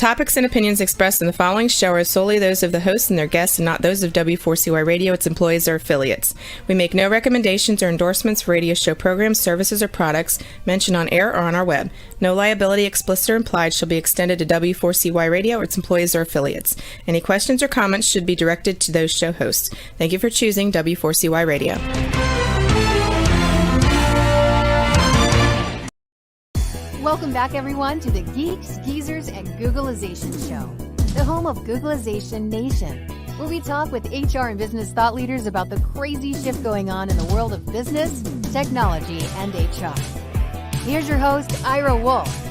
topics and opinions expressed in the following show are solely those of the hosts and their guests and not those of W4CY Radio, its employees, or affiliates. We make no recommendations or endorsements for radio show programs, services, or products mentioned on air or on our web. No liability, explicit or implied, shall be extended to W4CY Radio or its employees or affiliates. Any questions or comments should be directed to those show hosts. Thank you for choosing W4CY Radio. Welcome back, everyone, to the Geeks, Geezers, and Googlization Show, the home of Googlization Nation, where we talk with HR and business thought leaders about the crazy shift going on in the world of business, technology, and HR. Here's your host, Ira Wolfe.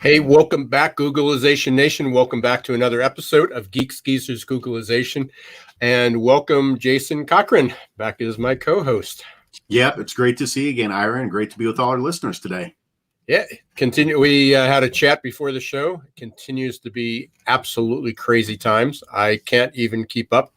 Hey, welcome back, Googlization Nation. Welcome back to another episode of Geeks, Geezers, Googlization. And welcome, Jason Cochran, back as my co-host. Yep, it's great to see you again, Ira, and great to be with all our listeners today. Yeah, we had a chat before the show. It continues to be absolutely crazy times. I can't even keep up.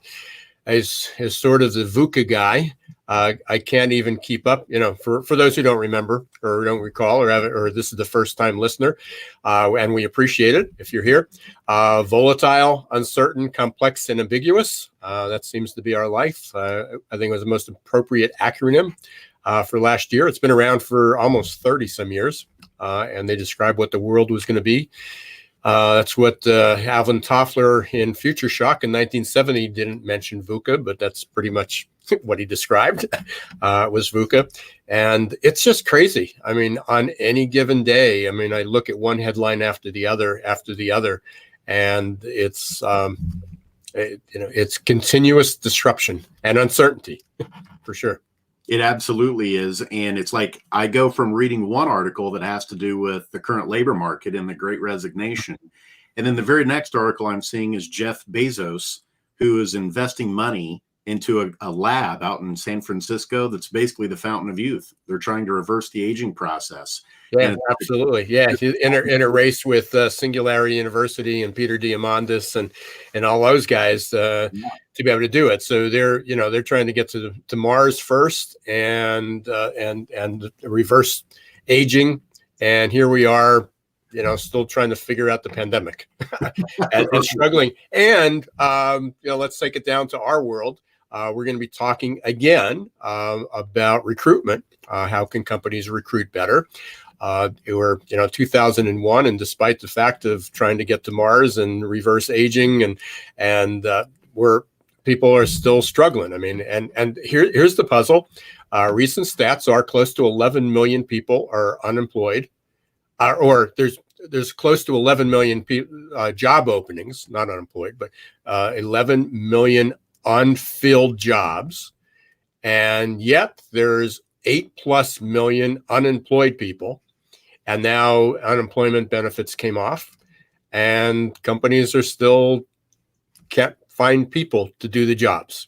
As sort of the VUCA guy, I can't even keep up. You know, for those who don't remember or don't recall or this is the first time listener, and we appreciate it if you're here. Volatile, uncertain, complex, and ambiguous. That seems to be our life. I think it was the most appropriate acronym for last year. It's been around for almost 30 some years, and they describe what the world was going to be. That's what Alvin Toffler in Future Shock in 1970 didn't mention VUCA, but that's pretty much what he described was VUCA. And it's just crazy. I mean, on any given day, I mean, I look at one headline after the other, and it's, it's continuous disruption and uncertainty for sure. It absolutely is. And it's like I go from reading one article that has to do with the current labor market and the Great Resignation. And then the very next article I'm seeing is Jeff Bezos, who is investing money into a lab out in San Francisco that's basically the fountain of youth. They're trying to reverse the aging process. Yeah, absolutely. Yeah, in a race with Singularity University and Peter Diamandis and all those guys to be able to do it. So they're trying to get to Mars first and reverse aging. And here we are, still trying to figure out the pandemic and struggling. And let's take it down to our world. We're going to be talking again about recruitment. How can companies recruit better? We're 2001, and despite the fact of trying to get to Mars and reverse aging, and people are still struggling. I mean, and here's the puzzle. Recent stats are close to 11 million people are unemployed, or there's close to 11 million job openings, not unemployed, but 11 million unfilled jobs, and yet there's 8+ million unemployed people. And now unemployment benefits came off, and companies are still can't find people to do the jobs.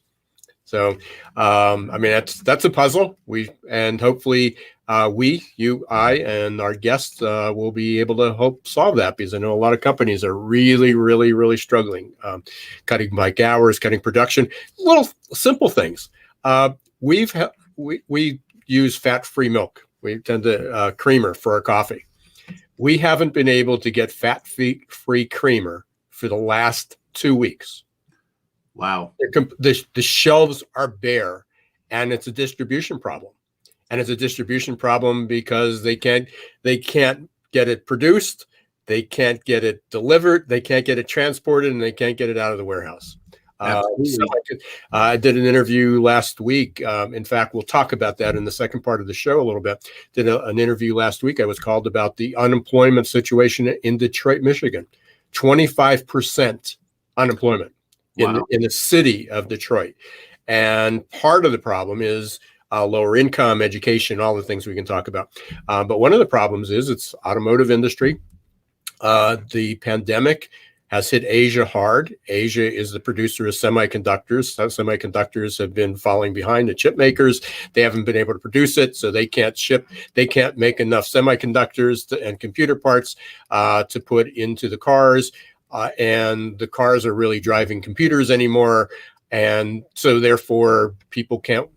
So, that's a puzzle. Hopefully you, I, and our guests will be able to solve that, because I know a lot of companies are really, really, really struggling, cutting bike hours, cutting production, little simple things. We use fat-free milk. We tend to creamer for our coffee. We haven't been able to get fat-free creamer for the last 2 weeks. Wow. The shelves are bare, and it's a distribution problem. And it's a distribution problem because they can't get it produced, they can't get it delivered, they can't get it transported, and they can't get it out of the warehouse. I did an interview last week. In fact, we'll talk about that in the second part of the show a little bit. Did an interview last week. I was called about the unemployment situation in Detroit, Michigan. 25% unemployment in the city of Detroit. And part of the problem is lower income, education, all the things we can talk about. But one of the problems is it's automotive industry. The pandemic has hit Asia hard. Asia is the producer of semiconductors. Semiconductors have been falling behind the chip makers. They haven't been able to produce it, so they can't ship. They can't make enough semiconductors and computer parts to put into the cars. and the cars are really driving computers anymore. And so therefore people can't,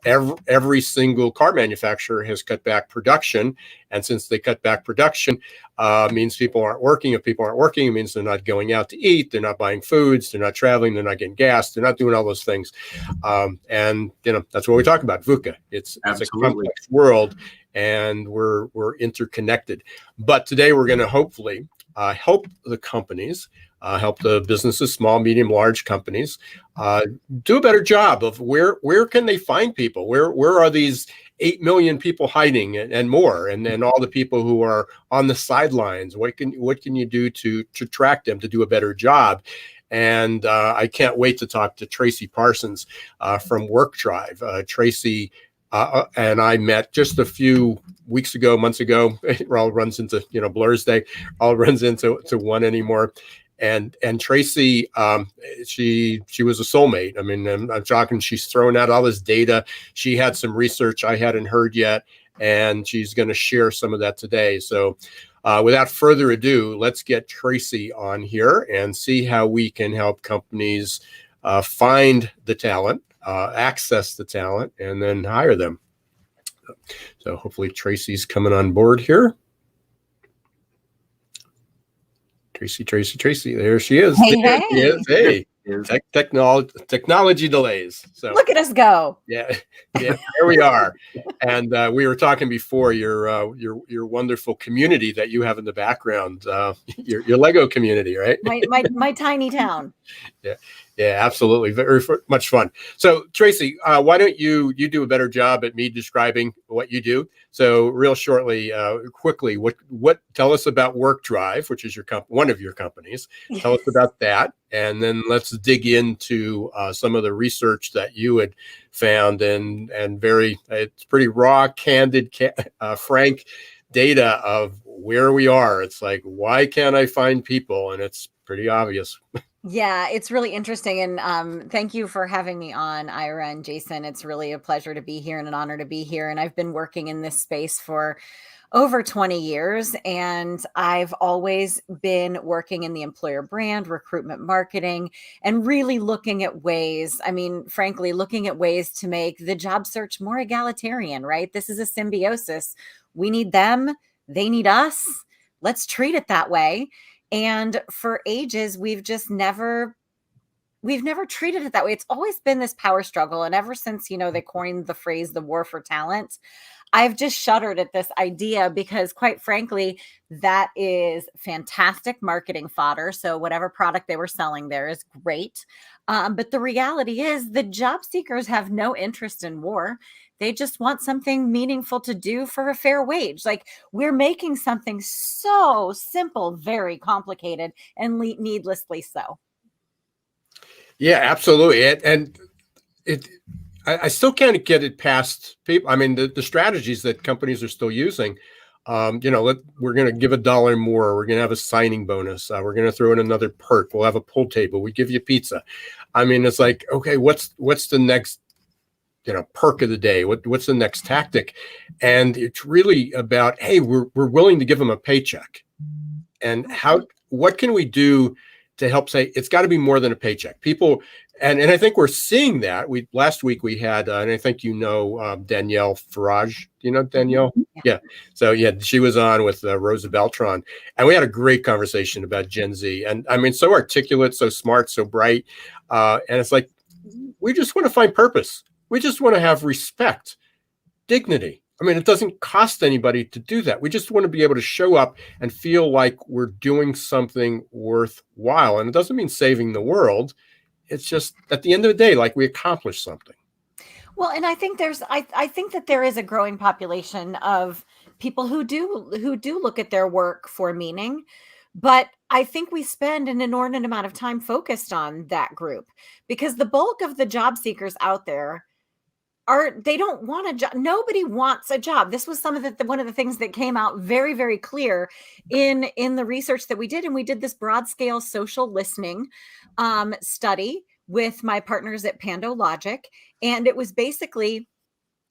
every single car manufacturer has cut back production. And since they cut back production, means people aren't working. If people aren't working, it means they're not going out to eat. They're not buying foods. They're not traveling. They're not getting gas. They're not doing all those things. And, that's what we talk about, VUCA. It's a complex world, and we're interconnected. But today we're going to hopefully help the companies, help the businesses, small, medium, large companies, do a better job of where can they find people? Where are these 8 million people hiding and more? And then all the people who are on the sidelines, what can you do to track them, to do a better job? And I can't wait to talk to Tracey Parsons from WorkDrive. Tracey and I met just a few weeks ago, months ago. It all runs into, Blur's Day, all runs into one anymore. And Tracey, she was a soulmate. I mean, I'm talking, she's thrown out all this data. She had some research I hadn't heard yet, and she's going to share some of that today. So without further ado, let's get Tracey on here and see how we can help companies find the talent, access the talent, and then hire them. So hopefully Tracey's coming on board here. Tracey. There she is. Hey. She is. Hey. Technology delays. So look at us go. Yeah, here we are. And we were talking before your wonderful community that you have in the background, your Lego community, right? My tiny town. Yeah, absolutely. Very much fun. So Tracey, why don't you do a better job at me describing what you do? So real shortly, quickly, what tell us about WorkDrive, which is one of your companies. Yes. Tell us about that. And then let's dig into some of the research that you had found, and it's pretty raw, candid, frank data of where we are. It's like, why can't I find people? And it's pretty obvious. Yeah, it's really interesting. And thank you for having me on, Ira and Jason. It's really a pleasure to be here and an honor to be here. And I've been working in this space for over 20 years, and I've always been working in the employer brand, recruitment marketing, and really looking at ways, frankly, looking at ways to make the job search more egalitarian, right? This is a symbiosis. We need them, they need us. Let's treat it that way. And for ages, we've never treated it that way. It's always been this power struggle. And ever since, they coined the phrase, the war for talent, I've just shuddered at this idea, because quite frankly, that is fantastic marketing fodder. So whatever product they were selling there is great. But the reality is the job seekers have no interest in war. They just want something meaningful to do for a fair wage. Like, we're making something so simple, very complicated, and needlessly so. Yeah, absolutely. And I still can't get it past people. I mean, the strategies that companies are still using, we're going to give $1 more. We're going to have a signing bonus. We're going to throw in another perk. We'll have a pool table. We give you pizza. I mean, it's like, okay, what's the next, perk of the day? What's the next tactic? And it's really about, hey, we're willing to give them a paycheck. And what can we do to help say it's got to be more than a paycheck? People, and I think we're seeing that. Last week we had, and I think Danielle Farage. Do you know Danielle? Yeah. So yeah, she was on with Rosa Beltran, and we had a great conversation about Gen Z. And I mean, so articulate, so smart, so bright. And it's like, we just want to find purpose. We just want to have respect, dignity. I mean, it doesn't cost anybody to do that. We just want to be able to show up and feel like we're doing something worthwhile. And it doesn't mean saving the world. It's just at the end of the day, like, we accomplished something. Well, and I think I think that there is a growing population of people who do look at their work for meaning, but I think we spend an inordinate amount of time focused on that group, because the bulk of the job seekers out there they don't want a job. Nobody wants a job. This was one of the things that came out very, very clear in the research that we did. And we did this broad scale social listening study with my partners at PandoLogic. And it was basically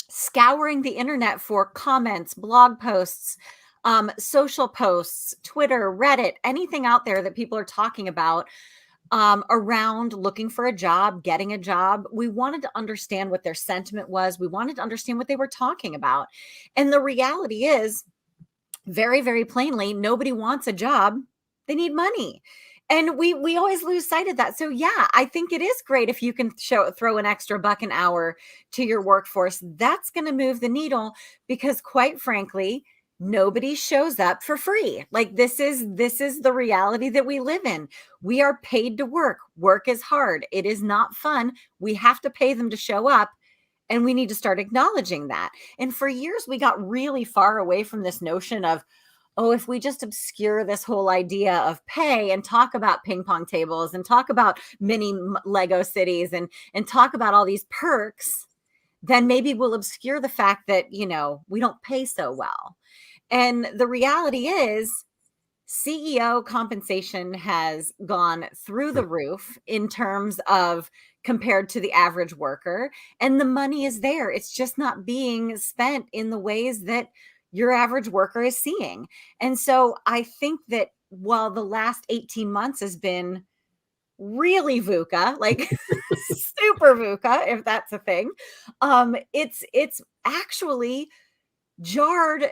scouring the internet for comments, blog posts, social posts, Twitter, Reddit, anything out there that people are talking about around looking for a job, getting a job. We wanted to understand what their sentiment was. We wanted to understand what they were talking about. And the reality is, very, very plainly, nobody wants a job. They need money. And we always lose sight of that. So yeah, I think it is great if you can throw an extra $1 an hour to your workforce. That's going to move the needle, because quite frankly, nobody shows up for free. Like this is the reality that we live in. We are paid to work. Work is hard. It is not fun. We have to pay them to show up. And we need to start acknowledging that. And for years, we got really far away from this notion of, oh, if we just obscure this whole idea of pay and talk about ping pong tables and talk about mini Lego cities and talk about all these perks, then maybe we'll obscure the fact that, you know, we don't pay so well. And the reality is, CEO compensation has gone through the roof in terms of compared to the average worker, and the money is there. It's just not being spent in the ways that your average worker is seeing. And so I think that while the last 18 months has been really VUCA, like super VUCA, if that's a thing, it's actually jarred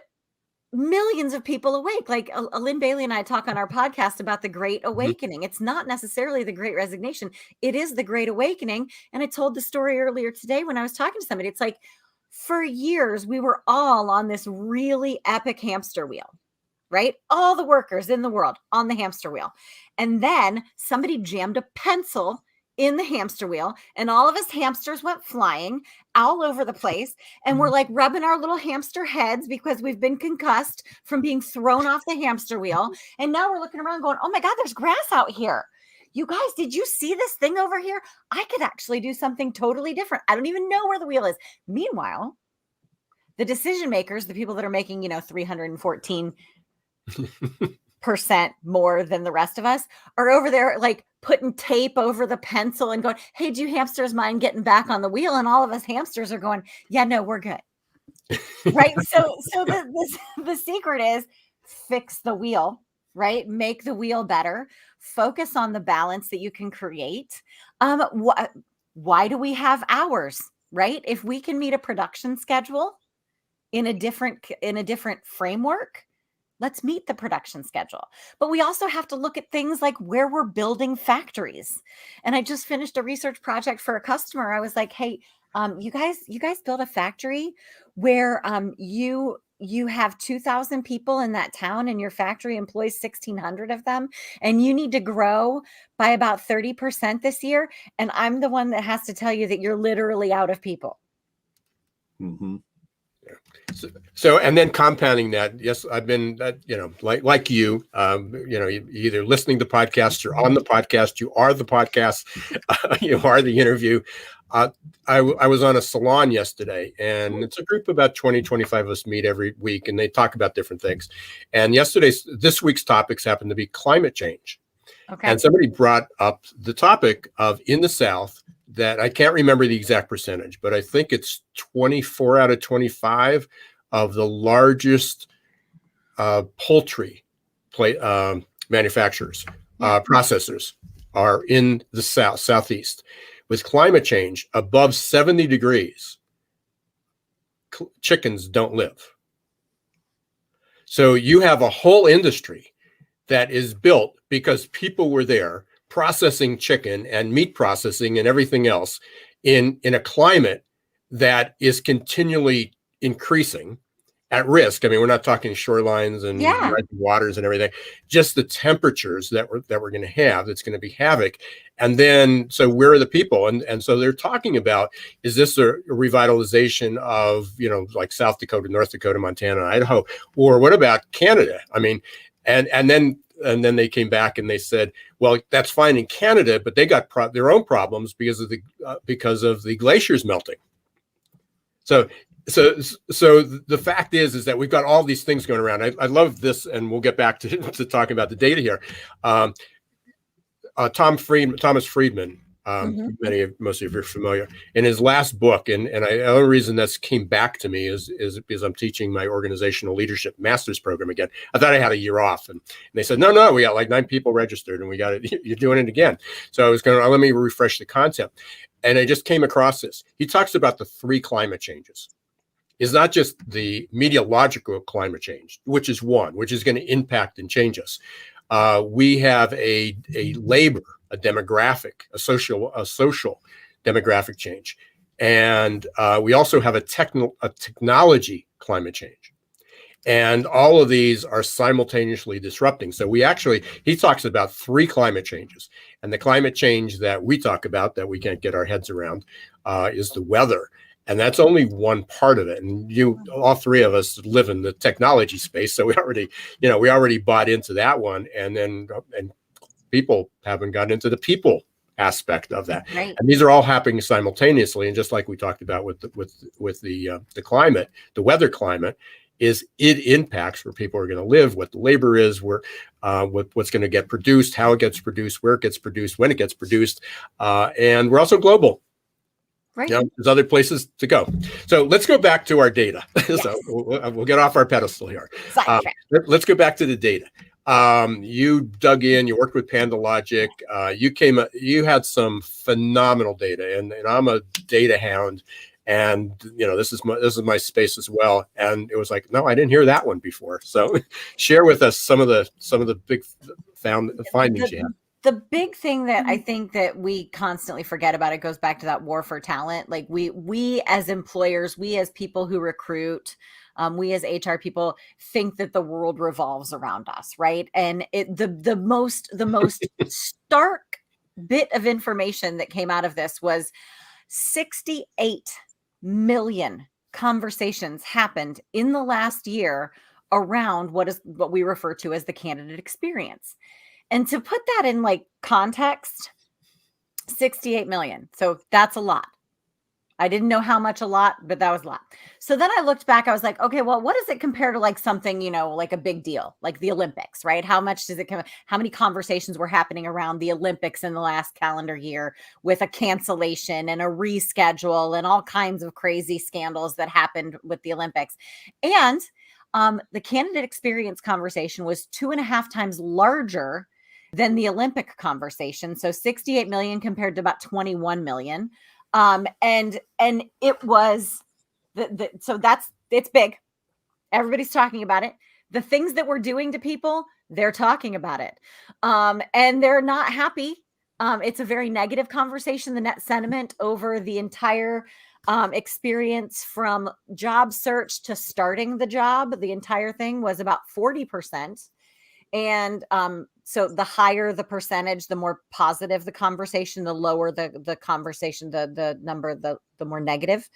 millions of people awake. Like Lynn Bailey and I talk on our podcast about the Great Awakening. It's not necessarily the Great Resignation. It is the Great Awakening. And I told the story earlier today when I was talking to somebody. It's like, for years, we were all on this really epic hamster wheel, right? All the workers in the world on the hamster wheel. And then somebody jammed a pencil in the hamster wheel, and all of us hamsters went flying all over the place. And we're like rubbing our little hamster heads because we've been concussed from being thrown off the hamster wheel. And now we're looking around going, oh my God, there's grass out here. You guys, did you see this thing over here? I could actually do something totally different. I don't even know where the wheel is. Meanwhile, the decision makers, the people that are making, 314% more than the rest of us, are over there like putting tape over the pencil and going, hey, do you hamsters mind getting back on the wheel? And all of us hamsters are going, yeah, no, we're good. Right. So the secret is fix the wheel, right? Make the wheel better. Focus on the balance that you can create. Why do we have hours, right? If we can meet a production schedule in a different framework, let's meet the production schedule. But we also have to look at things like where we're building factories. And I just finished a research project for a customer. I was like, hey, you guys build a factory where you have 2,000 people in that town and your factory employs 1,600 of them, and you need to grow by about 30% this year. And I'm the one that has to tell you that you're literally out of people. Mm-hmm. So, and then compounding that, yes, I've been, like you, you're either listening to podcasts, you're on the podcast, you are the podcast, you are the interview. I was on a salon yesterday, and it's a group of about 20, 25 of us meet every week, and they talk about different things. And this week's topics happened to be climate change. Okay. And somebody brought up the topic of in the South, that I can't remember the exact percentage, but I think it's 24 out of 25 of the largest poultry manufacturers, processors are in the Southeast. With climate change above 70 degrees, chickens don't live. So you have a whole industry that is built because people were there processing chicken and meat processing and everything else in a climate that is continually increasing at risk. I mean, we're not talking shorelines and waters and everything, just the temperatures that we're going to have, that's going to be havoc. And then, so where are the people? And so they're talking about, is this a revitalization of, like South Dakota, North Dakota, Montana, Idaho, or what about Canada? I mean, and then they came back and they said, well, that's fine in Canada, but they got their own problems because of the glaciers melting. So the fact is that we've got all these things going around. I love this, and we'll get back to talking about the data here. Thomas Friedman Most of you are familiar. In his last book, the only reason that's came back to me is because I'm teaching my organizational leadership master's program again. I thought I had a year off, and they said, no, we got like 9 people registered, and we got it. You're doing it again. So I was going to let me refresh the concept, and I just came across this. He talks about the 3 climate changes. It's not just the meteorological climate change, which is one, which is going to impact and change us. We have a labor, a demographic, a social demographic change, and we also have a technology climate change, and all of these are simultaneously disrupting. So he talks about 3 climate changes, and the climate change that we talk about that we can't get our heads around is the weather. And that's only one part of it. And all 3 of us live in the technology space. So we already bought into that one. And people haven't gotten into the people aspect of that. Right. And these are all happening simultaneously. And just like we talked about with the climate, the weather climate, is it impacts where people are going to live, what the labor is, what's going to get produced, how it gets produced, where it gets produced, when it gets produced. And we're also global. Right. There's other places to go. So let's go back to our data. Yes. So we'll get off our pedestal here. Let's go back to the data. You dug in, you worked with PandaLogic. You had some phenomenal data, and I'm a data hound, and this is my space as well. And it was like, no, I didn't hear that one before. So share with us some of the big findings you had. The big thing that I think that we constantly forget about, it goes back to that war for talent. Like we as employers, we as people who recruit, we as HR people think that the world revolves around us, right? And the most stark bit of information that came out of this was 68 million conversations happened in the last year around what we refer to as the candidate experience. And to put that in like context, 68 million. So that's a lot. I didn't know how much a lot, but that was a lot. So then I looked back, I was like, okay, well, what does it compare to like something, like a big deal, like the Olympics, right? How much does it come? How many conversations were happening around the Olympics in the last calendar year with a cancellation and a reschedule and all kinds of crazy scandals that happened with the Olympics? And the candidate experience conversation was 2.5 times larger than the Olympic conversation. So 68 million compared to about 21 million. And it was it's big. Everybody's talking about it. The things that we're doing to people, they're talking about it. And they're not happy. It's a very negative conversation. The net sentiment over the entire experience from job search to starting the job, the entire thing was about 40%. And so the higher the percentage, the more positive the conversation, the lower the conversation, the number, the more negative.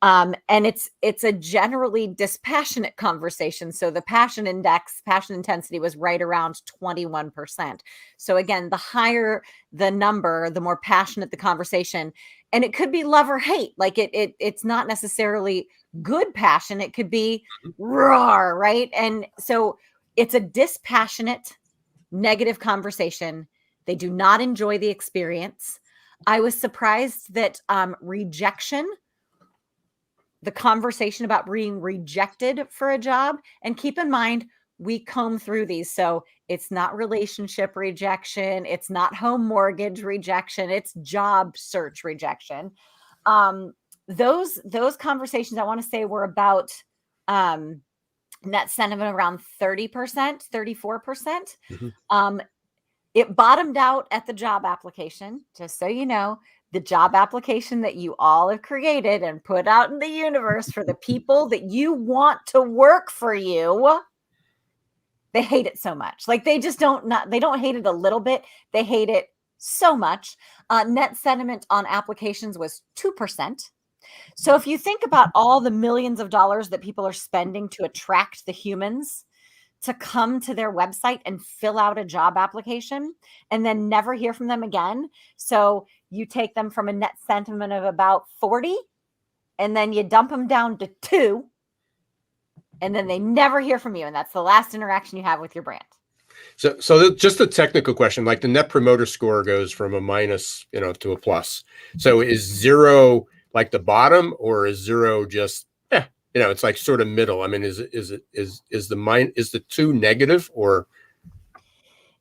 And it's a generally dispassionate conversation. So the passion intensity was right around 21%. So again, the higher the number, the more passionate the conversation. And it could be love or hate. Like it's not necessarily good passion. It could be roar, right? And so it's a dispassionate, negative conversation. They do not enjoy the experience. I was surprised that rejection, the conversation about being rejected for a job, and keep in mind, we comb through these. So it's not relationship rejection. It's not home mortgage rejection. It's job search rejection. Those conversations, I want to say, were about net sentiment around 30%, 34%. Mm-hmm. It bottomed out at the job application, just so you know, the job application that you all have created and put out in the universe for the people that you want to work for you. They hate it so much. Like they don't hate it a little bit. They hate it so much. Net sentiment on applications was 2%. So if you think about all the millions of dollars that people are spending to attract the humans to come to their website and fill out a job application and then never hear from them again. So you take them from a net sentiment of about 40 and then you dump them down to 2 and then they never hear from you. And that's the last interaction you have with your brand. Just a technical question, like the net promoter score goes from a minus, to a plus. So is 0 like the bottom, or is 0 just, it's like sort of middle? I mean, is the 2 negative, or?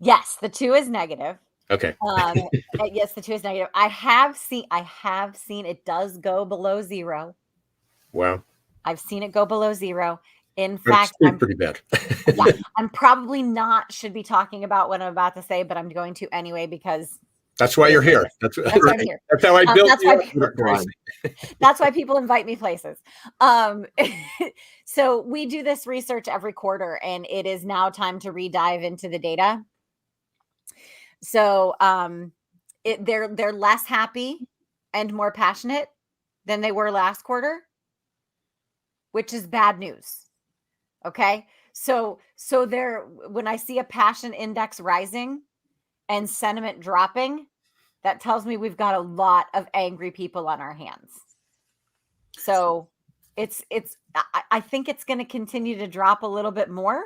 Yes, the 2 is negative. Okay. Yes, the 2 is negative. I have seen it does go below 0. Wow. I've seen it go below 0. In But fact, it's pretty bad. Yeah, I'm probably should be talking about what I'm about to say, but I'm going to anyway because that's why you're here. That's why I'm here. That's how I built that's why people invite me places. So we do this research every quarter, and it is now time to re-dive into the data. So they're less happy and more passionate than they were last quarter, which is bad news. Okay. So when I see a passion index rising and sentiment dropping, that tells me we've got a lot of angry people on our hands. So I think it's going to continue to drop a little bit more.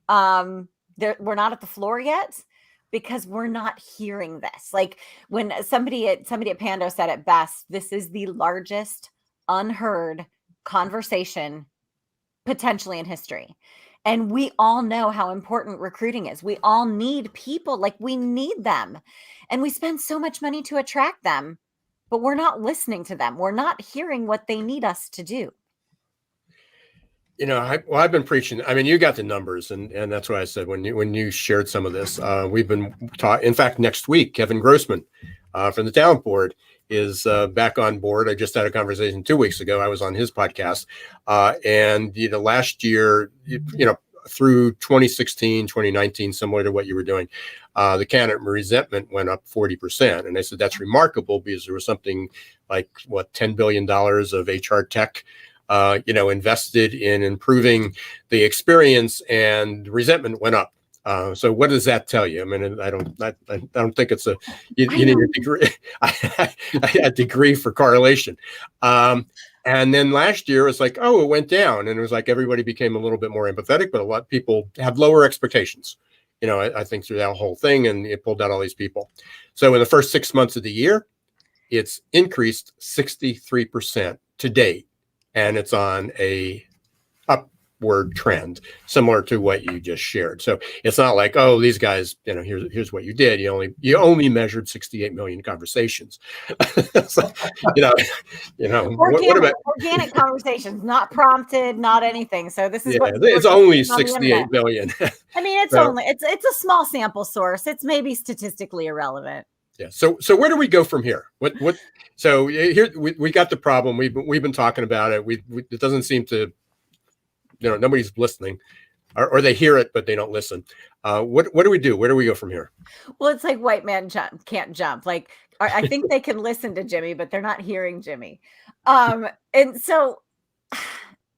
We're not at the floor yet because we're not hearing this. Like when somebody at Pando said it best, this is the largest unheard conversation potentially in history. And we all know how important recruiting is. We all need people, like we need them. And we spend so much money to attract them, but we're not listening to them. We're not hearing what they need us to do. I've been preaching. I mean, you got the numbers, and that's why I said when you shared some of this, we've been taught. In fact, next week, Kevin Grossman from the Talent Board is back on board. I just had a conversation 2 weeks ago. I was on his podcast, and last year, through 2016, 2019, similar to what you were doing, the candidate resentment went up 40%, and I said that's remarkable because there was something like $10 billion of HR tech invested in improving the experience, and resentment went up. So what does that tell you? I mean, I don't think it's you need a degree, a degree for correlation. And then last year it was like, it went down, and it was like everybody became a little bit more empathetic, but a lot of people have lower expectations. I think through that whole thing, and it pulled out all these people. So in the first 6 months of the year, it's increased 63% to date. And it's on a upward trend, similar to what you just shared. So it's not like, these guys, here's what you did. You only measured 68 million conversations. So, what about organic conversations, not prompted, not anything. So this is it's only 68 million. I mean, it's a small sample source. It's maybe statistically irrelevant. Yeah. So where do we go from here? So here we got the problem. We've been talking about it. It doesn't seem to, nobody's listening, or they hear it but they don't listen. What do we do? Where do we go from here? Well, it's like white man can't jump. Like I think they can listen to Jimmy, but they're not hearing Jimmy. And so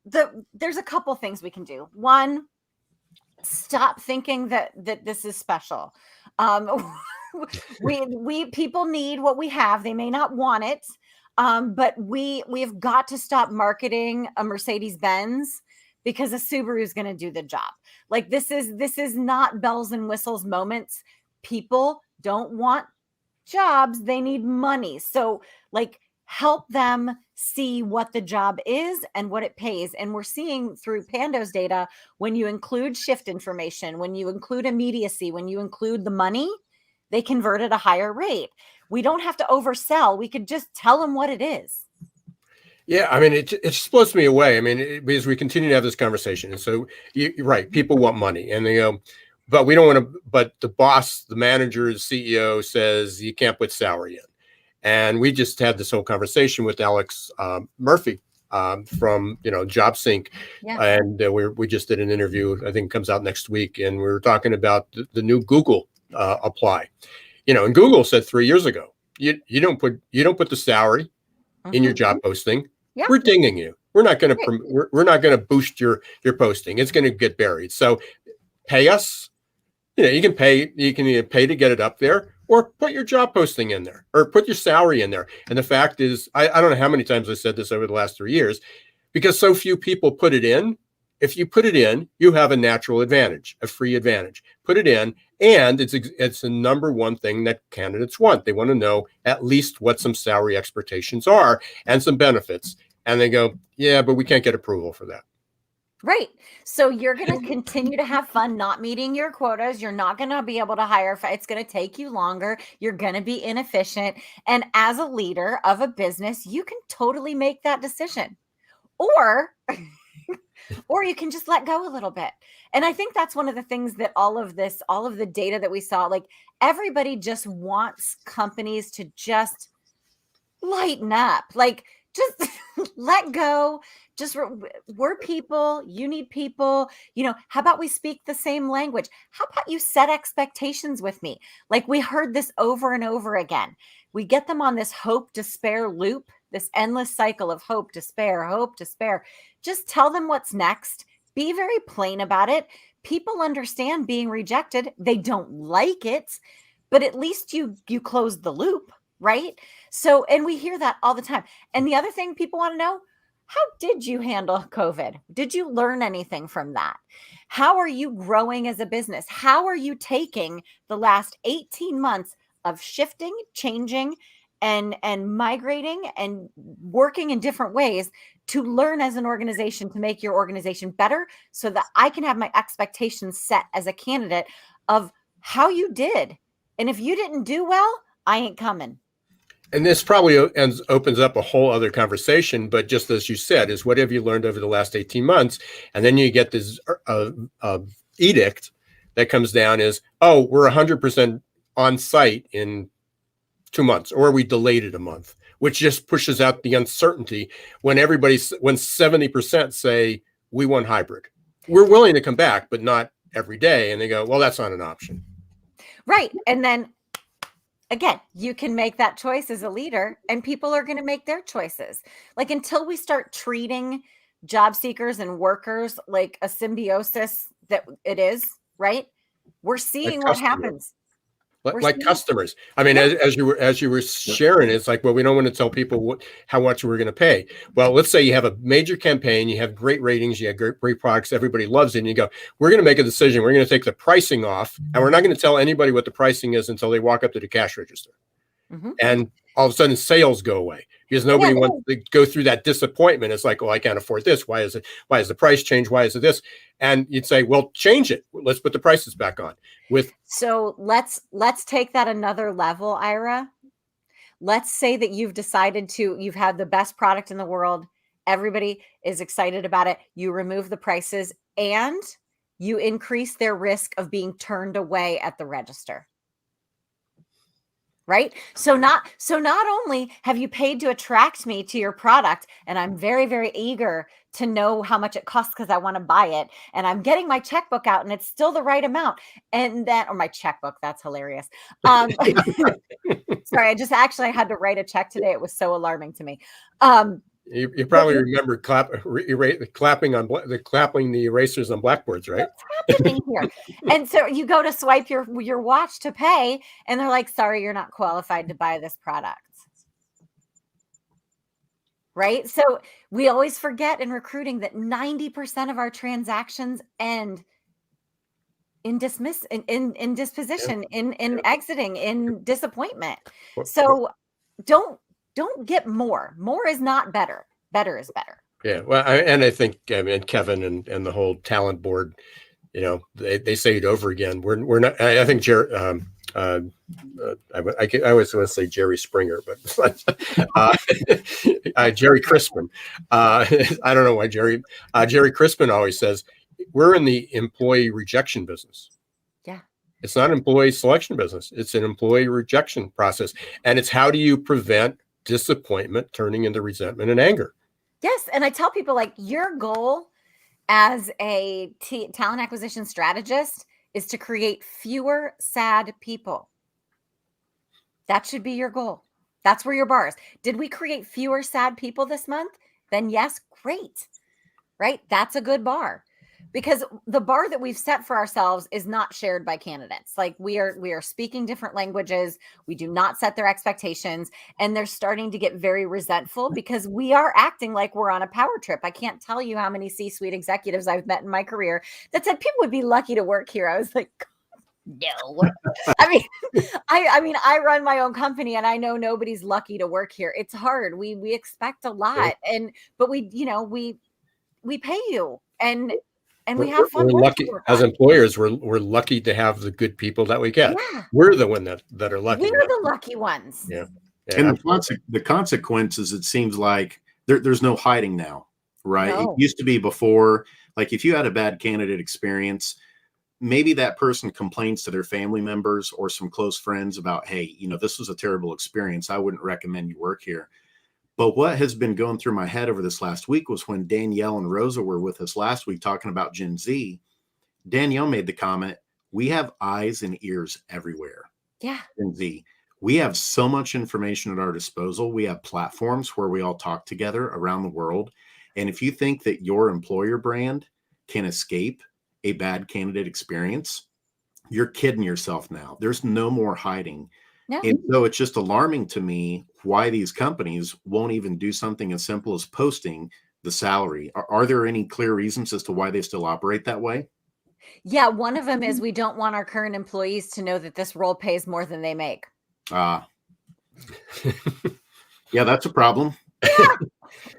there's a couple things we can do. One, stop thinking that this is special. We people need what we have. They may not want it, but we've got to stop marketing a Mercedes-Benz because a Subaru is going to do the job. Like this is not bells and whistles moments. People don't want jobs. They need money. So help them see what the job is and what it pays. And we're seeing through Pando's data, when you include shift information, when you include immediacy, when you include the money, they convert at a higher rate. We don't have to oversell. We could just tell them what it is. Yeah, I mean, it just blows me away. I mean, because we continue to have this conversation. And so, you're right, people want money. And they go, but we don't want to, but the boss, the manager, the CEO says you can't put salary in. And we just had this whole conversation with Alex Murphy from JobSync. Yeah. And we just did an interview, I think it comes out next week. And we were talking about the new Google apply, and Google said 3 years ago, you don't put the salary in your job posting. Yeah. We're dinging you. We're not going to boost your posting. It's going to get buried. So pay us. You can either pay to get it up there or put your job posting in there or put your salary in there. And the fact is, I don't know how many times I said this over the last 3 years, because so few people put it in. if you put it in, you have a natural advantage, a free advantage. Put it in, and it's the number one thing that candidates want. They want to know at least what some salary expectations are and some benefits. And they go, yeah, but we can't get approval for that. Right. So you're going to continue to have fun not meeting your quotas. You're not going to be able to hire. It's going to take you longer. You're going to be inefficient. And as a leader of a business, you can totally make that decision. Or you can just let go a little bit. And I think that's one of the things that all of the data that we saw, like everybody just wants companies to just lighten up, like just let go. Just we're people, you need people, how about we speak the same language? How about you set expectations with me? Like we heard this over and over again. We get them on this hope, despair loop, this endless cycle of hope, despair. Just tell them what's next. Be very plain about it. People understand being rejected. They don't like it, but at least you close the loop, right? So, and we hear that all the time. And the other thing people want to know, how did you handle COVID? Did you learn anything from that? How are you growing as a business? How are you taking the last 18 months of shifting, changing, and migrating and working in different ways to learn as an organization to make your organization better so that I can have my expectations set as a candidate of how you did. And if you didn't do well, I ain't coming. And this probably opens up a whole other conversation, but just as you said, is what have you learned over the last 18 months? And then you get this edict that comes down is, oh, we're 100% on site in 2 months, or we delayed it a month, which just pushes out the uncertainty when 70% say we want hybrid. We're willing to come back, but not every day. And they go, well, that's not an option. Right. And then again, you can make that choice as a leader and people are going to make their choices. Like until we start treating job seekers and workers like a symbiosis that it is, right? We're seeing what happens. Like customers. I mean, as you were sharing, it's like, well, we don't want to tell people how much we're going to pay. Well, let's say you have a major campaign, you have great ratings, you have great products, everybody loves it, and you go, we're going to make a decision. We're going to take the pricing off, and we're not going to tell anybody what the pricing is until they walk up to the cash register. Mm-hmm. And all of a sudden, sales go away because nobody wants to go through that disappointment. It's like, well, I can't afford this. Why is the price change? Why is it this? And you'd say, well, change it. Let's put the prices back on. So let's take that another level, Ira. Let's say that you've had the best product in the world. Everybody is excited about it. You remove the prices and you increase their risk of being turned away at the register. Right? So not only have you paid to attract me to your product, and I'm very, very eager to know how much it costs because I want to buy it, and I'm getting my checkbook out and it's still the right amount, or my checkbook, that's hilarious. Sorry, I had to write a check today. It was so alarming to me. You probably remember clapping the erasers on blackboards, right? What's happening here? And so you go to swipe your watch to pay, and they're like, "Sorry, you're not qualified to buy this product." Right? So we always forget in recruiting that 90% of our transactions end in disposition, in exiting, in disappointment. So don't get more. More is not better. Better is better. Yeah. Well, I think Kevin and the whole talent board, they say it over again. We're not. I think Jerry. I always want to say Jerry Springer, but Jerry Crispin. I don't know why Jerry Crispin always says we're in the employee rejection business. Yeah. It's not an employee selection business. It's an employee rejection process. And it's how do you prevent disappointment turning into resentment and anger? Yes. And I tell people, like, your goal as a talent acquisition strategist is to create fewer sad people. That should be your goal. That's where your bar is. Did we create fewer sad people this month? Then yes, great. Right? That's a good bar. because the bar that we've set for ourselves is not shared by candidates. Like we are speaking different languages. We do not set their expectations, and they're starting to get very resentful because we are acting like we're on a power trip. I can't tell you how many C-suite executives I've met in my career that said people would be lucky to work here. I was like, no. I mean, I run my own company, and I know nobody's lucky to work here. It's hard. We expect a lot, but we pay you, and we have fun. We're lucky as employers. We're lucky to have the good people that we get. Yeah. We're the one that are lucky. We're the lucky ones. Yeah. And the consequences, it seems like there's no hiding now, right? No. It used to be before, like if you had a bad candidate experience, maybe that person complains to their family members or some close friends about, hey, this was a terrible experience. I wouldn't recommend you work here. But what has been going through my head over this last week was when Danielle and Rosa were with us last week talking about Gen Z, Danielle made the comment, we have eyes and ears everywhere. Yeah. Gen Z. We have so much information at our disposal. We have platforms where we all talk together around the world. And if you think that your employer brand can escape a bad candidate experience, you're kidding yourself now. There's no more hiding. No. And so it's just alarming to me why these companies won't even do something as simple as posting the salary. Are there any clear reasons as to why they still operate that way? Yeah, one of them is we don't want our current employees to know that this role pays more than they make. Yeah, that's a problem. Yeah.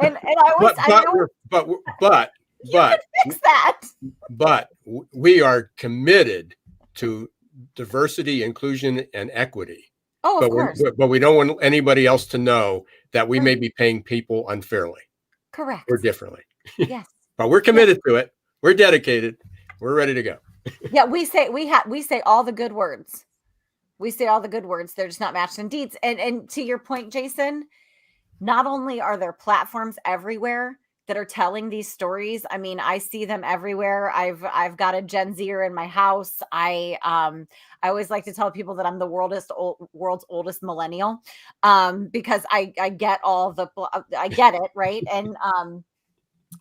And I always but fix that. But we are committed to diversity, inclusion, and equity. Oh, of course. But we don't want anybody else to know that we may be paying people unfairly. Correct. Or differently. Yes. But we're committed to it. We're dedicated. We're ready to go. Yeah, we say all the good words. We say all the good words. They're just not matched in deeds. And to your point, Jason, not only are there platforms everywhere that are telling these stories. I mean, I see them everywhere. I've got a Gen Zer in my house. I always like to tell people that I'm the world's oldest millennial, because I get I get it, right?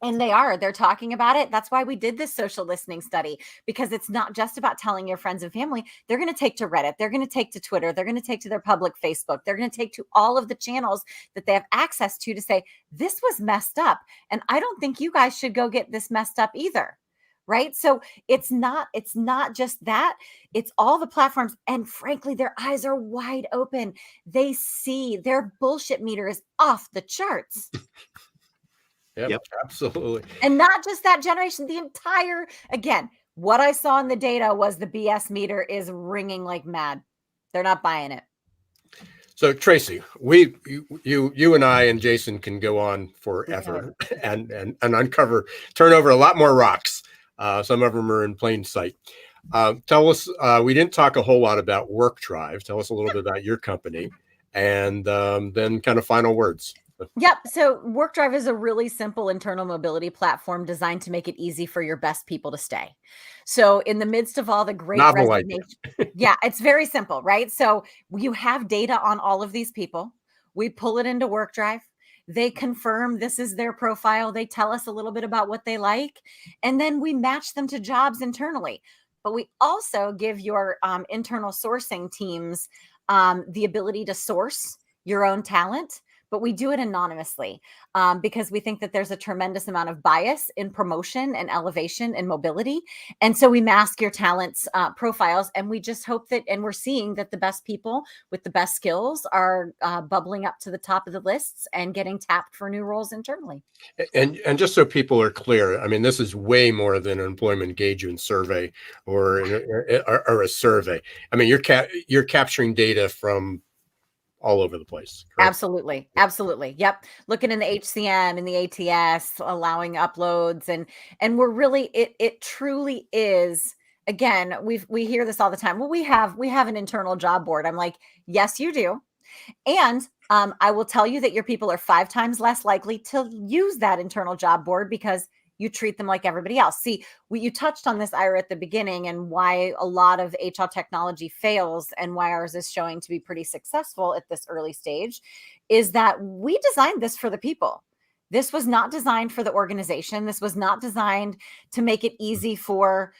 And they're talking about it. That's why we did this social listening study, because it's not just about telling your friends and family. They're going to take to Reddit. They're going to take to Twitter. They're going to take to their public Facebook. They're going to take to all of the channels that they have access to say, this was messed up. And I don't think you guys should go get this messed up either. Right. So it's not just that, it's all the platforms. And frankly, their eyes are wide open. They see their bullshit meter is off the charts. Yep, absolutely. And not just that generation, again, what I saw in the data was the BS meter is ringing like mad. They're not buying it. So Tracey, you and I and Jason can go on forever and turn over a lot more rocks. Some of them are in plain sight. Tell us, we didn't talk a whole lot about Work Drive. Tell us a little bit about your company, and then kind of final words. Yep. So Work Drive is a really simple internal mobility platform designed to make it easy for your best people to stay. So in the midst of all the great resignation, yeah, it's very simple, right? So you have data on all of these people. We pull it into Work Drive. They confirm this is their profile. They tell us a little bit about what they like, and then we match them to jobs internally. But we also give your internal sourcing teams the ability to source your own talent. But we do it anonymously because we think that there's a tremendous amount of bias in promotion and elevation and mobility. And so we mask your talents profiles, and we just hope that, and we're seeing that the best people with the best skills are bubbling up to the top of the lists and getting tapped for new roles internally. And just so people are clear, I mean, this is way more than an employment engagement survey or a survey. I mean, you're capturing data from all over the place. Correct? Absolutely. Yep. Looking in the HCM and the ATS, allowing uploads, and we're really, it truly is. Again, we hear this all the time. Well, we have an internal job board. I'm like, yes, you do. And I will tell you that your people are 5 times less likely to use that internal job board because you treat them like everybody else. See, you touched on this, Ira, at the beginning, and why a lot of HR technology fails and why ours is showing to be pretty successful at this early stage is that we designed this for the people. This was not designed for the organization. This was not designed to make it easy for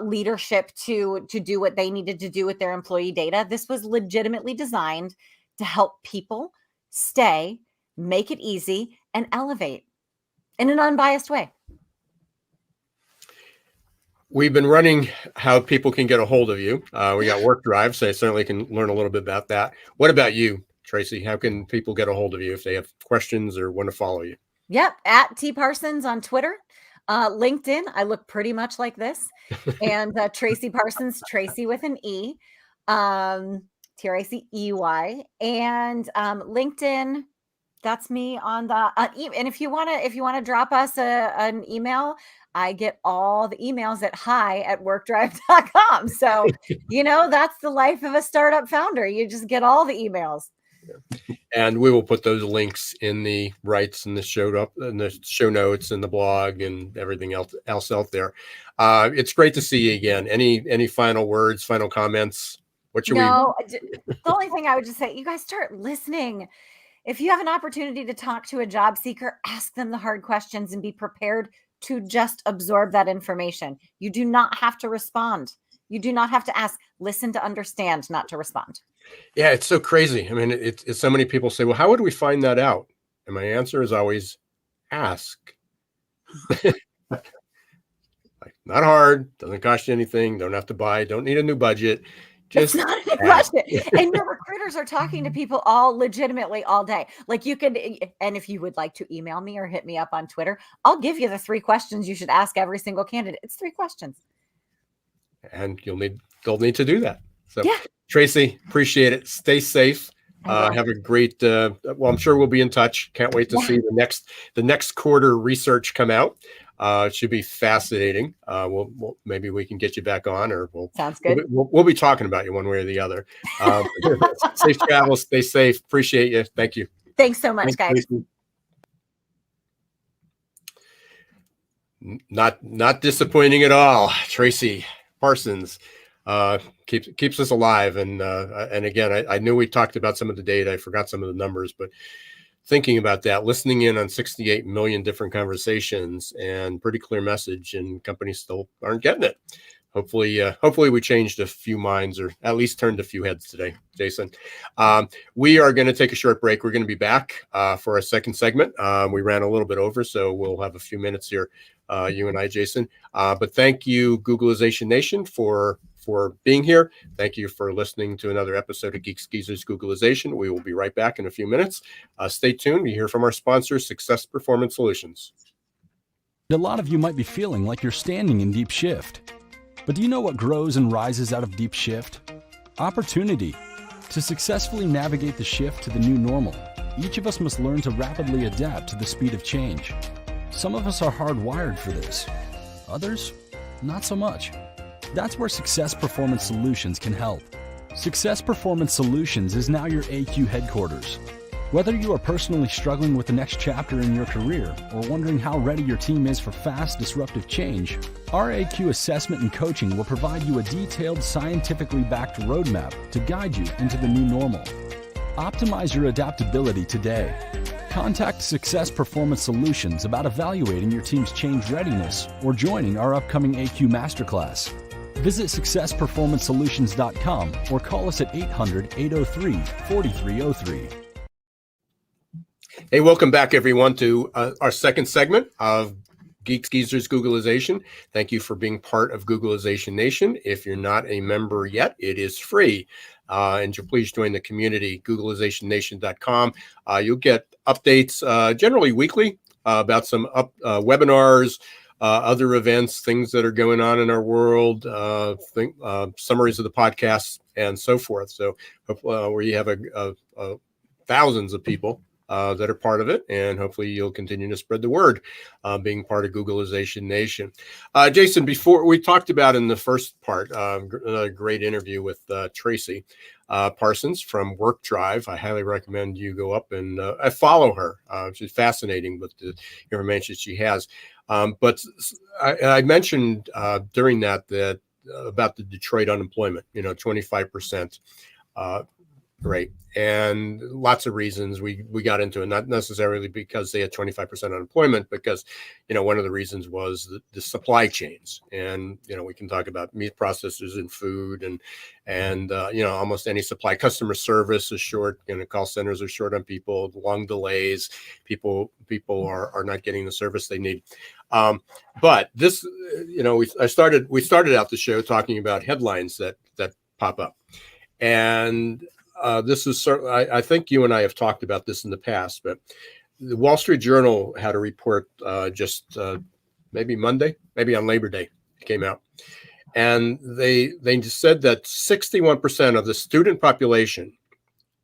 leadership to do what they needed to do with their employee data. This was legitimately designed to help people stay, make it easy, and elevate in an unbiased way. We've been running how people can get a hold of you. We got Work Drive, so I certainly can learn a little bit about that. What about you, Tracey? How can people get a hold of you if they have questions or want to follow you? Yep, at T Parsons on Twitter. LinkedIn, I look pretty much like this. And Tracey Parsons, Tracey with an E, Tracey. And LinkedIn, that's me on the and if you want to drop us an email, I get all the emails at hi@workdrive.com. So, that's the life of a startup founder. You just get all the emails. And we will put those links in the rights and the show notes and the blog and everything else out there. It's great to see you again. Any final words, final comments? What should The only thing I would just say, you guys start listening. If you have an opportunity to talk to a job seeker, ask them the hard questions and be prepared to just absorb that information. You do not have to respond. You do not have to ask. Listen to understand, not to respond. Yeah, it's so crazy. I mean, it's so many people say, well, how would we find that out? And my answer is always ask. Not hard, doesn't cost you anything, don't have to buy, don't need a new budget. It's not a budget. And your recruiters are talking to people legitimately all day. Like you could, and if you would like to email me or hit me up on Twitter, I'll give you the 3 questions you should ask every single candidate. It's 3 questions. And they'll need to do that. So yeah. Tracey, appreciate it. Stay safe. Have a great, I'm sure we'll be in touch. Can't wait to see the next quarter research come out. It should be fascinating. We'll maybe we can get you back on, or sounds good. We'll be talking about you one way or the other. Safe travels. Stay safe. Appreciate you. Thank you. Thanks so much, guys. Not disappointing at all. Tracey Parsons keeps us alive. And again, I knew we talked about some of the data. I forgot some of the numbers, but thinking about that, listening in on 68 million different conversations and pretty clear message, and companies still aren't getting it. Hopefully we changed a few minds, or at least turned a few heads today, Jason. We are going to take a short break. We're going to be back for our second segment. We ran a little bit over, so we'll have a few minutes here, you and I, Jason. But thank you, Googlization Nation, for being here. Thank you for listening to another episode of Geeks, Geezers, Googlization. We will be right back in a few minutes. Stay tuned. We hear from our sponsor, Success Performance Solutions. A lot of you might be feeling like you're standing in deep shift. But do you know what grows and rises out of deep shift? Opportunity. To successfully navigate the shift to the new normal, each of us must learn to rapidly adapt to the speed of change. Some of us are hardwired for this. Others, not so much. That's where Success Performance Solutions can help. Success Performance Solutions is now your AQ headquarters. Whether you are personally struggling with the next chapter in your career or wondering how ready your team is for fast, disruptive change, our AQ assessment and coaching will provide you a detailed, scientifically backed roadmap to guide you into the new normal. Optimize your adaptability today. Contact Success Performance Solutions about evaluating your team's change readiness or joining our upcoming AQ Masterclass. Visit successperformancesolutions.com or call us at 800-803-4303. Hey, welcome back, everyone, to our second segment of Geeks, Geezers, Googlization. Thank you for being part of Googlization Nation. If you're not a member yet, it is free. And please join the community, googlizationnation.com. You'll get updates generally weekly about some webinars, other events, things that are going on in our world, summaries of the podcasts, and so forth. So where you have thousands of people that are part of it, and hopefully you'll continue to spread the word, being part of Googlization Nation. Jason, before we talked about in the first part, another great interview with Tracey Parsons from Work Drive. I highly recommend you go up and follow her. She's fascinating with the information she has. But I mentioned during that about the Detroit unemployment, 25%. rate, and lots of reasons we got into it, not necessarily because they had 25% unemployment, because, one of the reasons was the supply chains. And, we can talk about meat processors and food and almost any supply. Customer service is short, call centers are short on people, long delays, people are not getting the service they need. But this, we started out the show talking about headlines that pop up. And this is certainly, I think you and I have talked about this in the past, but the Wall Street Journal had a report just maybe Monday, maybe on Labor Day, it came out. And they just said that 61% of the student population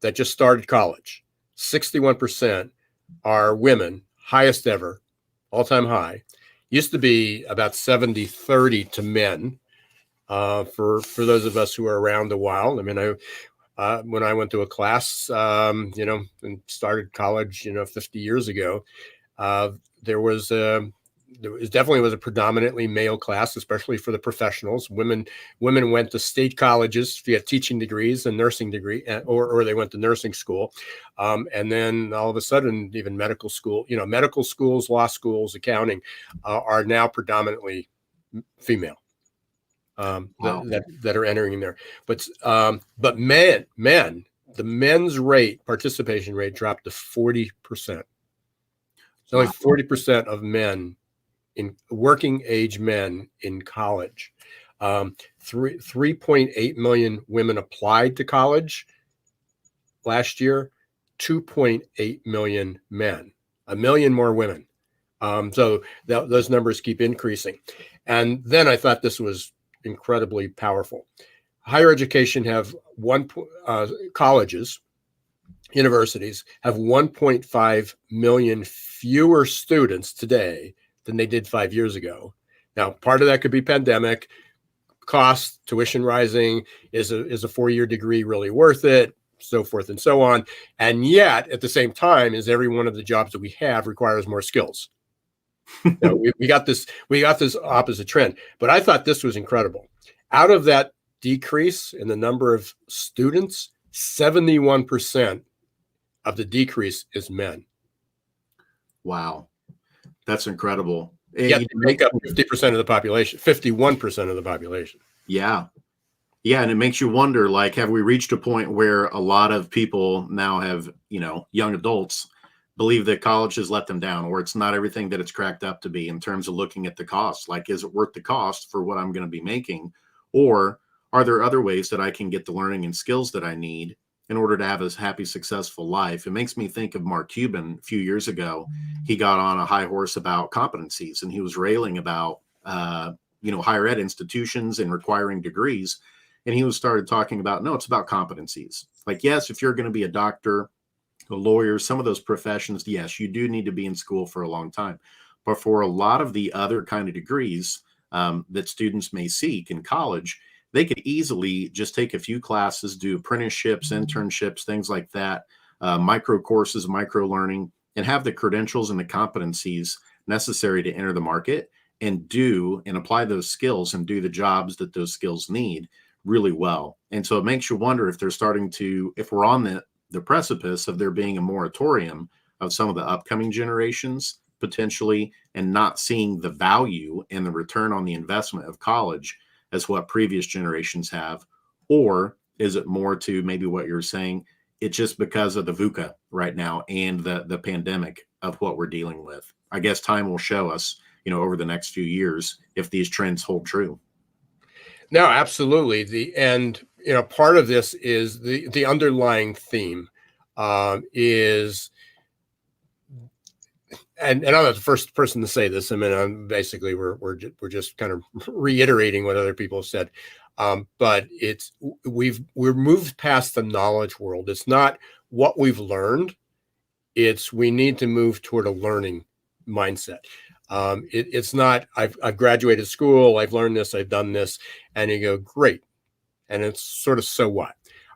that just started college, 61% are women, highest ever, all-time high. Used to be about 70-30 to men. For those of us who are around a while, I mean, when I went to a class, and started college, 50 years ago, there definitely was a predominantly male class, especially for the professionals. Women went to state colleges to get teaching degrees and nursing degree, or they went to nursing school, and then all of a sudden, even medical school, medical schools, law schools, accounting, are now predominantly female. Wow. that are entering there, but men, the men's participation rate dropped to 40%. It's only 40% of men in working age men in college. 3.8 million women applied to college last year. 2.8 million men. 1 million more women. So those numbers keep increasing. And then I thought this was incredibly powerful. Higher education have colleges, universities have 1.5 million fewer students today than they did 5 years ago. Now, part of that could be pandemic, cost, tuition rising. Is a 4-year degree really worth it? So forth and so on. And yet, at the same time, is every one of the jobs that we have requires more skills. We got this opposite trend, but I thought this was incredible. Out of that decrease in the number of students, 71% of the decrease is men. Wow, that's incredible. Yeah, they make up 50% of the population, 51% of the population. Yeah, and it makes you wonder, like, have we reached a point where a lot of people now have, young adults believe that college has let them down, or it's not everything that it's cracked up to be in terms of looking at the cost? Like, is it worth the cost for what I'm going to be making? Or are there other ways that I can get the learning and skills that I need in order to have a happy, successful life? It makes me think of Mark Cuban a few years ago. He got on a high horse about competencies, and he was railing about, higher ed institutions and requiring degrees. And he started talking about, no, it's about competencies. Like, yes, if you're going to be a doctor, a lawyer, some of those professions, yes, you do need to be in school for a long time. But for a lot of the other kind of degrees that students may seek in college, they could easily just take a few classes, do apprenticeships, internships, things like that, micro courses, micro learning, and have the credentials and the competencies necessary to enter the market and apply those skills and do the jobs that those skills need really well. And so it makes you wonder if if we're on the precipice of there being a moratorium of some of the upcoming generations potentially, and not seeing the value and the return on the investment of college as what previous generations have. Or is it more to maybe what you're saying, it's just because of the VUCA right now and the pandemic of what we're dealing with? I guess time will show us, over the next few years, if these trends hold true. No, absolutely. Part of this is the underlying theme is, and I'm not the first person to say this. I mean, basically we're just kind of reiterating what other people have said. But we're moved past the knowledge world. It's not what we've learned. It's we need to move toward a learning mindset. It's not I've graduated school, I've learned this, I've done this, and you go, great. And it's sort of, so what?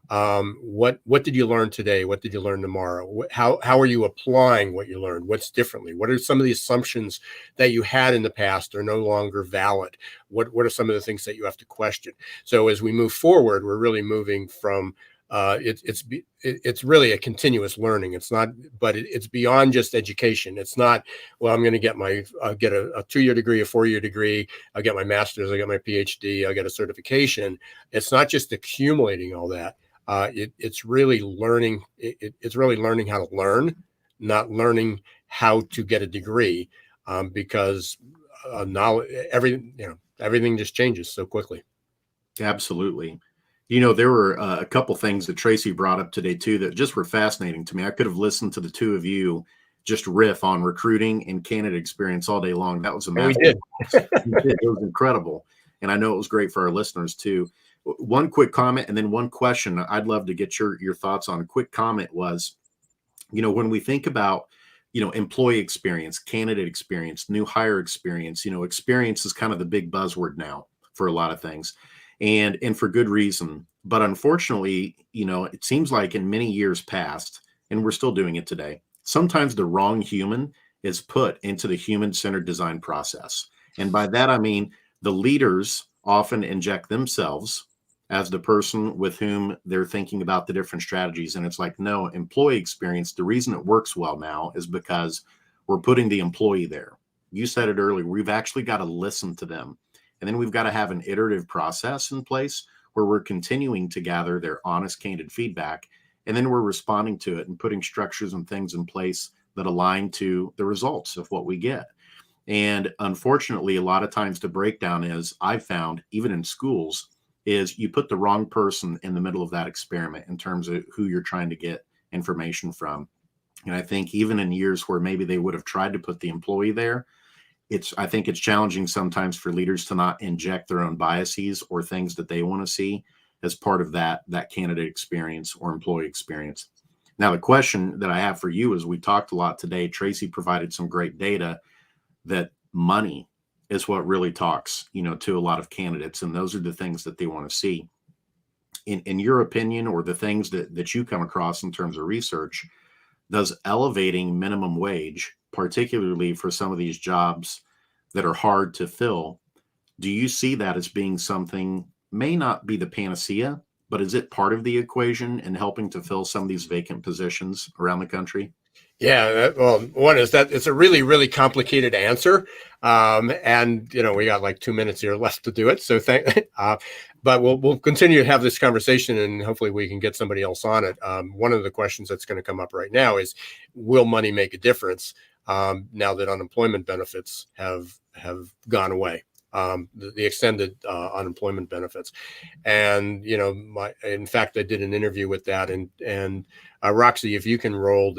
What did you learn today? What did you learn tomorrow? How are you applying what you learned? What's differently? What are some of the assumptions that you had in the past are no longer valid? What are some of the things that you have to question? So as we move forward, we're really moving from it's really a continuous learning. It's not, but it's beyond just education. It's not, well, I'm going to get get a 2-year degree, a 4-year degree. I'll get my master's. I get my PhD. I'll get a certification. It's not just accumulating all that. It's really learning. It's really learning how to learn, not learning how to get a degree, because knowledge, everything just changes so quickly. Absolutely. There were a couple things that Tracey brought up today too that just were fascinating to me. I could have listened to the two of you just riff on recruiting and candidate experience all day long. That was a massive. We did. It was incredible, and I know it was great for our listeners too. One quick comment and then one question I'd love to get your thoughts on. A quick comment was, when we think about employee experience, candidate experience, new hire experience, experience is kind of the big buzzword now for a lot of things. And for good reason. But unfortunately, it seems like in many years past, and we're still doing it today, sometimes the wrong human is put into the human-centered design process. And by that, I mean the leaders often inject themselves as the person with whom they're thinking about the different strategies. And it's like, no, employee experience, the reason it works well now is because we're putting the employee there. You said it earlier, we've actually got to listen to them. And then we've got to have an iterative process in place where we're continuing to gather their honest, candid feedback. And then we're responding to it and putting structures and things in place that align to the results of what we get. And unfortunately, a lot of times the breakdown is, I've found, even in schools, is you put the wrong person in the middle of that experiment in terms of who you're trying to get information from. And I think even in years where maybe they would have tried to put the employee there, I think it's challenging sometimes for leaders to not inject their own biases or things that they want to see as part of that candidate experience or employee experience. Now, the question that I have for you is, we talked a lot today. Tracey provided some great data that money is what really talks, to a lot of candidates. And those are the things that they want to see. In your opinion, or the things that you come across in terms of research, does elevating minimum wage, particularly for some of these jobs that are hard to fill, do you see that as being something, may not be the panacea, but is it part of the equation in helping to fill some of these vacant positions around the country? Yeah, well, one is that it's a really, really complicated answer. And, we got like 2 minutes here left to do it. So but we'll continue to have this conversation, and hopefully we can get somebody else on it. One of the questions that's going to come up right now is, will money make a difference now that unemployment benefits have gone away? The extended unemployment benefits. And, in fact, I did an interview with that. And Roxy, if you can roll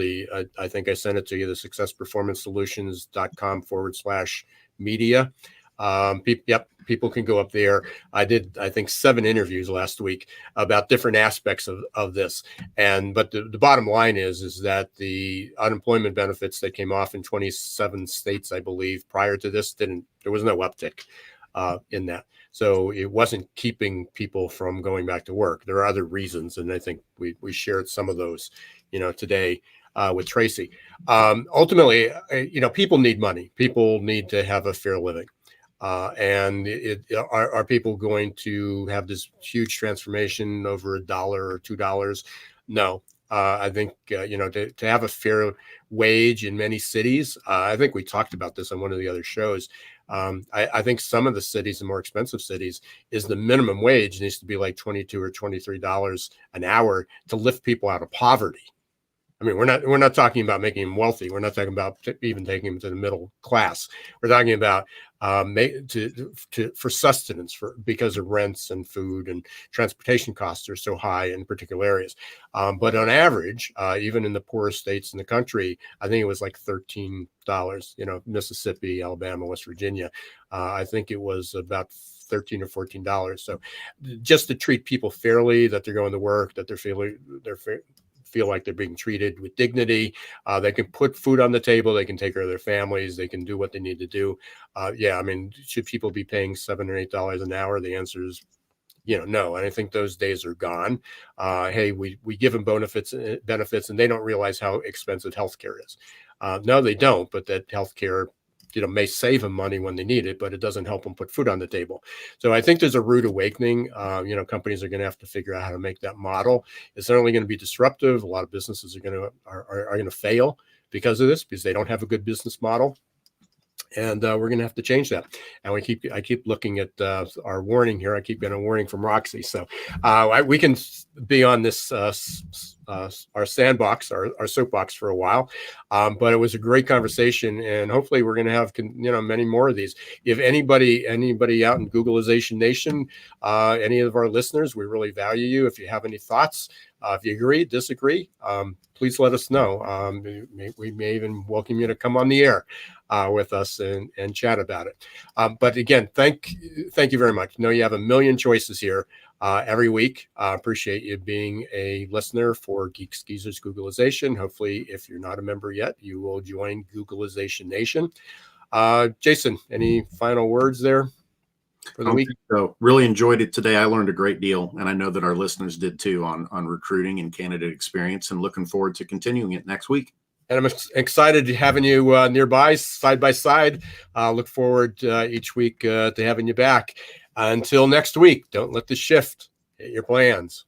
I think I sent it to you, the successperformanceSolutions.com/media. People can go up there. I did, I think, 7 interviews last week about different aspects of this. But the bottom line is that the unemployment benefits that came off in 27 states, I believe, prior to this, there was no uptick in that. So it wasn't keeping people from going back to work. There are other reasons, and I think we shared some of those, today with Tracey. Ultimately, people need money. People need to have a fair living. And are people going to have this huge transformation over $1 or $2? No. I think, to have a fair wage in many cities, I think we talked about this on one of the other shows. I think some of the cities, the more expensive cities, is the minimum wage needs to be like $22 or $23 an hour to lift people out of poverty. I mean, we're not talking about making them wealthy. We're not talking about even taking them to the middle class. We're talking about for sustenance, because of rents and food and transportation costs are so high in particular areas. But on average, even in the poorest states in the country, I think it was like $13. Mississippi, Alabama, West Virginia, I think it was about $13 or $14. So just to treat people fairly, that they're going to work, that feel like they're being treated with dignity. They can put food on the table. They can take care of their families. They can do what they need to do. Should people be paying $7 or $8 an hour? The answer is, no. And I think those days are gone. Hey, we give them benefits, and they don't realize how expensive healthcare is. No, they don't. But that healthcare may save them money when they need it, but it doesn't help them put food on the table. So I think there's a rude awakening. Companies are going to have to figure out how to make that model. It's certainly going to be disruptive. A lot of businesses are going to fail because of this, because they don't have a good business model. And we're going to have to change that. And I keep looking at our warning here. I keep getting a warning from Roxy. So we can be on this our sandbox, our soapbox for a while. But it was a great conversation, and hopefully we're going to have many more of these. If anybody out in Googlization Nation, any of our listeners, we really value you. If you have any thoughts, if you agree, disagree, please let us know. We may even welcome you to come on the air with us and chat about it. But again, thank you very much. I know you have a million choices here every week. Appreciate you being a listener for Geeks, Geezers, Googlization. Hopefully, if you're not a member yet, you will join Googlization Nation. Jason, any final words there for the week? So really enjoyed it today. I learned a great deal, and I know that our listeners did too, on recruiting and candidate experience, and looking forward to continuing it next week. And I'm excited to having you nearby, side by side. Look forward each week to having you back. Until next week, don't let the shift hit your plans.